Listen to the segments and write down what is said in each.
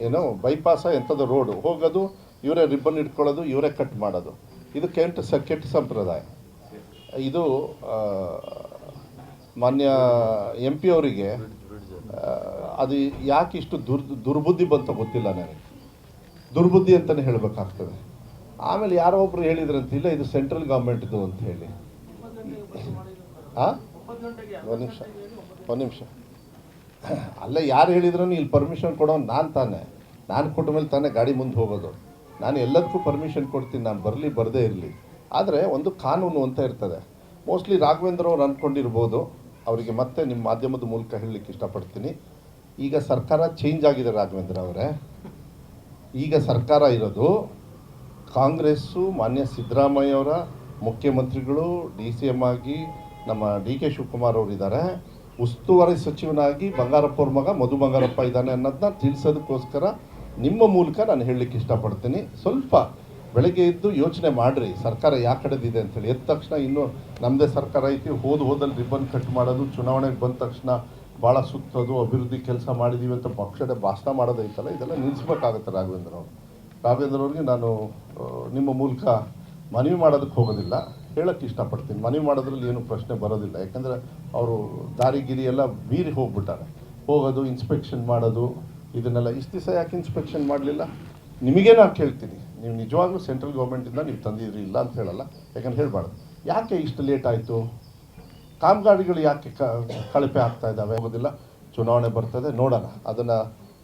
ಏನೋ ಬೈಪಾಸ ಎಂಥದ್ದು ರೋಡು ಹೋಗೋದು, ಇವರೇ ರಿಬ್ಬನ್ ಇಟ್ಕೊಳ್ಳೋದು, ಇವರೇ ಕಟ್ ಮಾಡೋದು. ಇದು ಕೆಟ್ಟ ಸಂಪ್ರದಾಯ. ಇದು ಮಾನ್ಯ MP ಅವರಿಗೆ ಅದು ಯಾಕೆ ಇಷ್ಟು ದುರ್ಬುದ್ಧಿ ಬಂತ ಗೊತ್ತಿಲ್ಲ ನನಗೆ. ದುರ್ಬುದ್ಧಿ ಅಂತಲೇ ಹೇಳಬೇಕಾಗ್ತದೆ. ಆಮೇಲೆ ಯಾರೋ ಒಬ್ರು ಹೇಳಿದ್ರಂತ, ಇಲ್ಲ ಇದು ಸೆಂಟ್ರಲ್ ಗೌರ್ಮೆಂಟ್ದು ಅಂತ ಹೇಳಿ. ಒಂದು ನಿಮಿಷ ಅಲ್ಲ, ಯಾರು ಹೇಳಿದ್ರು ಇಲ್ಲಿ ಪರ್ಮಿಷನ್ ಕೊಡೋನು ನಾನು ತಾನೆ. ನಾನು ಕೊಟ್ಟ ಮೇಲೆ ತಾನೇ ಗಾಡಿ ಮುಂದೆ ಹೋಗೋದು. ನಾನು ಎಲ್ಲದಕ್ಕೂ ಪರ್ಮಿಷನ್ ಕೊಡ್ತೀನಿ, ನಾನು ಬರಲಿ ಬರದೇ ಇರಲಿ. ಆದರೆ ಒಂದು ಕಾನೂನು ಅಂತ ಇರ್ತದೆ. ಮೋಸ್ಟ್ಲಿ ರಾಘವೇಂದ್ರ ಅವ್ರು ಅಂದ್ಕೊಂಡಿರ್ಬೋದು. ಅವರಿಗೆ ಮತ್ತೆ ನಿಮ್ಮ ಮಾಧ್ಯಮದ ಮೂಲಕ ಹೇಳಲಿಕ್ಕೆ ಇಷ್ಟಪಡ್ತೀನಿ, ಈಗ ಸರ್ಕಾರ ಚೇಂಜ್ ಆಗಿದೆ ರಾಘವೇಂದ್ರ ಅವರೇ. ಈಗ ಸರ್ಕಾರ ಇರೋದು ಕಾಂಗ್ರೆಸ್ಸು, ಮಾನ್ಯ ಸಿದ್ದರಾಮಯ್ಯವರ ಮುಖ್ಯಮಂತ್ರಿಗಳು, DCM ಆಗಿ ನಮ್ಮ DK ಶಿವಕುಮಾರ್ ಅವರು ಇದ್ದಾರೆ. ಉಸ್ತುವಾರಿ ಸಚಿವನಾಗಿ ಬಂಗಾರಪ್ಪ ಅವ್ರ ಮಗ ಮಧು ಬಂಗಾರಪ್ಪ ಇದ್ದಾನೆ ಅನ್ನೋದನ್ನ ತಿಳಿಸೋದಕ್ಕೋಸ್ಕರ ನಿಮ್ಮ ಮೂಲಕ ನಾನು ಹೇಳಲಿಕ್ಕೆ ಇಷ್ಟಪಡ್ತೀನಿ. ಸ್ವಲ್ಪ ಬೆಳಗ್ಗೆ ಎದ್ದು ಯೋಚನೆ ಮಾಡಿರಿ, ಸರ್ಕಾರ ಯಾವ ಕಡೆದಿದೆ ಅಂತೇಳಿ. ಎದ್ದ ತಕ್ಷಣ ಇನ್ನೂ ನಮ್ಮದೇ ಸರ್ಕಾರ ಐತಿ, ಹೋದಲ್ಲಿ ರಿಬ್ಬನ್ ಕಟ್ ಮಾಡೋದು, ಚುನಾವಣೆಗೆ ಬಂದ ತಕ್ಷಣ ಭಾಳ ಸುತ್ತೋದು, ಅಭಿವೃದ್ಧಿ ಕೆಲಸ ಮಾಡಿದ್ದೀವಿ ಅಂತ ಪಕ್ಷದ ಭಾಷಣ ಮಾಡೋದೈತಲ್ಲ, ಇದೆಲ್ಲ ನಿಲ್ಲಿಸ್ಬೇಕಾಗತ್ತೆ ರಾಘವೇಂದ್ರ ಅವ್ರಿಗೆ ನಾನು ನಿಮ್ಮ ಮೂಲಕ ಮನವಿ ಮಾಡೋದಕ್ಕೆ ಹೋಗೋದಿಲ್ಲ, ಹೇಳೋಕ್ಕೆ ಇಷ್ಟಪಡ್ತೀನಿ. ಮನವಿ ಮಾಡೋದ್ರಲ್ಲಿ ಏನು ಪ್ರಶ್ನೆ ಬರೋದಿಲ್ಲ. ಯಾಕಂದರೆ ಅವರು ದಾರಿಗಿರಿ ಎಲ್ಲ ಮೀರಿ ಹೋಗ್ಬಿಟ್ಟಾರೆ. ಹೋಗೋದು, ಇನ್ಸ್ಪೆಕ್ಷನ್ ಮಾಡೋದು, ಇದನ್ನೆಲ್ಲ ಇಷ್ಟು ದಿವಸ ಯಾಕೆ ಇನ್ಸ್ಪೆಕ್ಷನ್ ಮಾಡಲಿಲ್ಲ? ನಿಮಗೇ ನಾನು ಕೇಳ್ತೀನಿ. ನೀವು ನಿಜವಾಗ್ಲೂ ಸೆಂಟ್ರಲ್ ಗೌರ್ಮೆಂಟಿಂದ ನೀವು ತಂದಿದ್ರಿ, ಇಲ್ಲ ಅಂತ ಹೇಳಲ್ಲ, ಯಾಕಂದ್ರೆ ಹೇಳಬಾರ್ದು. ಯಾಕೆ ಇಷ್ಟು ಲೇಟ್ ಆಯಿತು? ಕಾಮಗಾರಿಗಳು ಯಾಕೆ ಕಳಪೆ ಆಗ್ತಾ ಇದ್ದಾವೆ? ಹೋಗೋದಿಲ್ಲ, ಚುನಾವಣೆ ಬರ್ತದೆ, ನೋಡೋಣ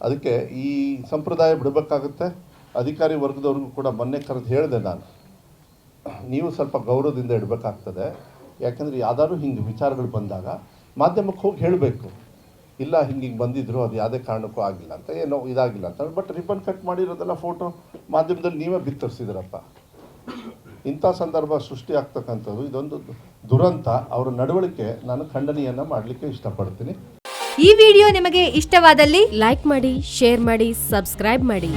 ಅದಕ್ಕೆ ಈ ಸಂಪ್ರದಾಯ ಬಿಡಬೇಕಾಗುತ್ತೆ. ಅಧಿಕಾರಿ ವರ್ಗದವ್ರಿಗೂ ಕೂಡ ಮೊನ್ನೆ ಕರೆದು ಹೇಳಿದೆ ನಾನು, ನೀವು ಸ್ವಲ್ಪ ಗೌರವದಿಂದ ಇಡಬೇಕಾಗ್ತದೆ. ಯಾಕಂದರೆ ಯಾವ್ದಾದ್ರು ಹಿಂಗೆ ವಿಚಾರಗಳು ಬಂದಾಗ ಮಾಧ್ಯಮಕ್ಕೆ ಹೋಗಿ ಹೇಳಬೇಕು, ಇಲ್ಲ ಹಿಂಗೆ ಬಂದಿದ್ರು, ಅದು ಯಾವುದೇ ಕಾರಣಕ್ಕೂ ಆಗಿಲ್ಲ ಅಂತ, ಏನೋ ಇದಾಗಿಲ್ಲ ಅಂತ. ಬಟ್ ರಿಬ್ಬನ್ ಕಟ್ ಮಾಡಿರೋದೆಲ್ಲ ಫೋಟೋ ಮಾಧ್ಯಮದಲ್ಲಿ ನೀವೇ ಬಿತ್ತರಿಸಿದ್ರಪ್ಪ. ಇಂಥ ಸಂದರ್ಭ ಸೃಷ್ಟಿ ಆಗ್ತಕ್ಕಂಥದ್ದು ಇದೊಂದು ದುರಂತ. ಅವರ ನಡವಳಿಕೆ ನಾನು ಖಂಡನೆಯನ್ನು ಮಾಡಲಿಕ್ಕೆ ಇಷ್ಟಪಡ್ತೀನಿ. ಈ ವಿಡಿಯೋ ನಿಮಗೆ ಇಷ್ಟವಾದಲ್ಲಿ ಲೈಕ್ ಮಾಡಿ, ಶೇರ್ ಮಾಡಿ, ಸಬ್ಸ್ಕ್ರೈಬ್ ಮಾಡಿ.